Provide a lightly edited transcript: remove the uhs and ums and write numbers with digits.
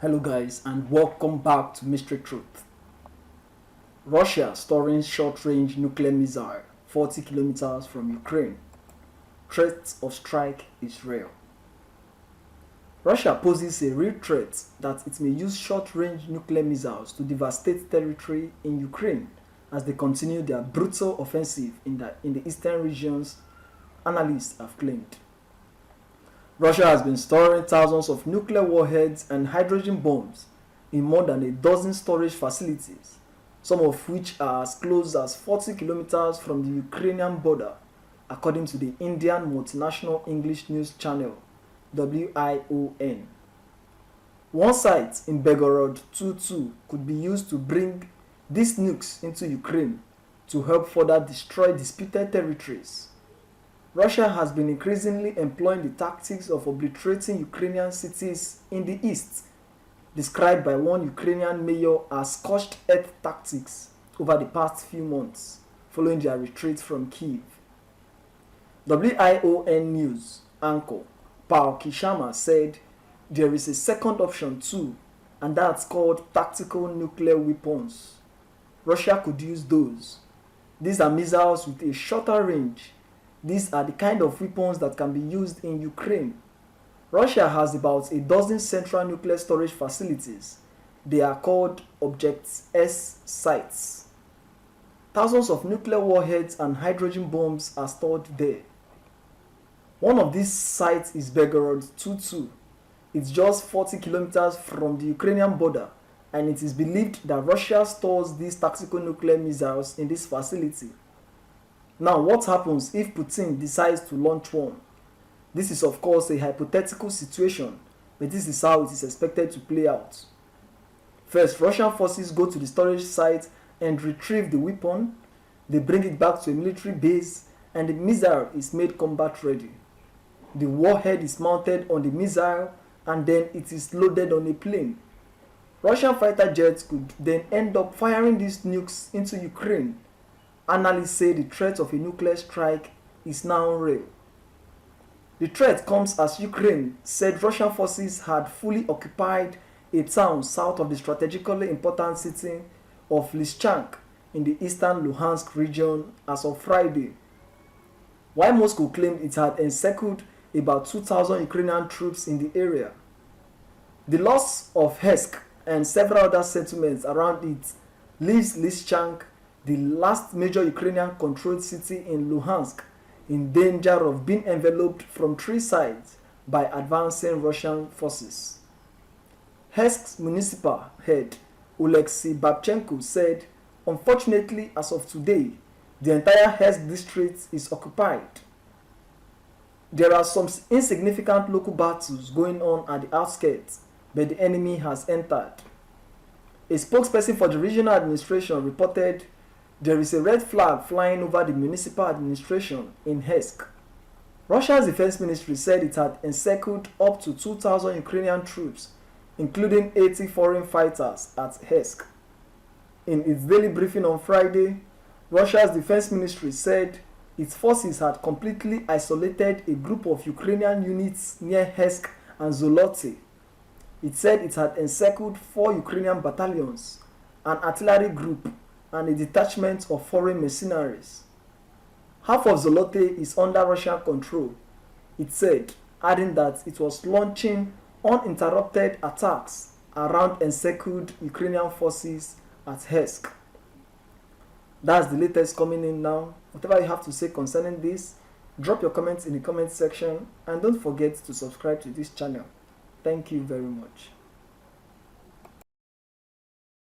Hello guys and welcome back to Mystery Truth. Russia storing short-range nuclear missile 40 kilometers from Ukraine. Threat of strike is real. Russia poses a real threat that it may use short-range nuclear missiles to devastate territory in Ukraine as they continue their brutal offensive in the eastern regions, analysts have claimed. Russia has been storing thousands of nuclear warheads and hydrogen bombs in more than a dozen storage facilities, some of which are as close as 40 kilometers from the Ukrainian border, according to the Indian multinational English news channel WION. One site in Belgorod 22 could be used to bring these nukes into Ukraine to help further destroy disputed territories. Russia has been increasingly employing the tactics of obliterating Ukrainian cities in the east, described by one Ukrainian mayor as scorched earth tactics over the past few months, following their retreat from Kyiv. WION News anchor Paul Kishama said there is a second option too, and that's called tactical nuclear weapons. Russia could use those. These are missiles with a shorter range. These are the kind of weapons that can be used in Ukraine. Russia has about a dozen central nuclear storage facilities. They are called Object S sites. Thousands of nuclear warheads and hydrogen bombs are stored there. One of these sites is Belgorod 22. It's just 40 kilometers from the Ukrainian border, and it is believed that Russia stores these tactical nuclear missiles in this facility. Now, what happens if Putin decides to launch one? This is of course a hypothetical situation, but this is how it is expected to play out. First, Russian forces go to the storage site and retrieve the weapon. They bring it back to a military base and the missile is made combat ready. The warhead is mounted on the missile and then it is loaded on a plane. Russian fighter jets could then end up firing these nukes into Ukraine. Analysts say the threat of a nuclear strike is now real. The threat comes as Ukraine said Russian forces had fully occupied a town south of the strategically important city of Lysychansk in the eastern Luhansk region as of Friday, while Moscow claimed it had encircled about 2,000 Ukrainian troops in the area. The loss of Hesse and several other settlements around it leaves Lysychansk, the last major Ukrainian-controlled city in Luhansk, in danger of being enveloped from three sides by advancing Russian forces. Hesse's municipal head, Oleksiy Babchenko, said, "Unfortunately, as of today, the entire Hesse district is occupied. There are some insignificant local battles going on at the outskirts, but the enemy has entered." A spokesperson for the regional administration reported there is a red flag flying over the municipal administration in Hesse. Russia's defense ministry said it had encircled up to 2,000 Ukrainian troops, including 80 foreign fighters at Hesse. In its daily briefing on Friday, Russia's defense ministry said its forces had completely isolated a group of Ukrainian units near Hesse and Zoloty. It said it had encircled 4 Ukrainian battalions, an artillery group, and a detachment of foreign mercenaries. Half of Zoloty is under Russian control, it said, adding that it was launching uninterrupted attacks around encircled Ukrainian forces at Hesse. That's the latest coming in now. Whatever you have to say concerning this, drop your comments in the comment section and don't forget to subscribe to this channel. Thank you very much.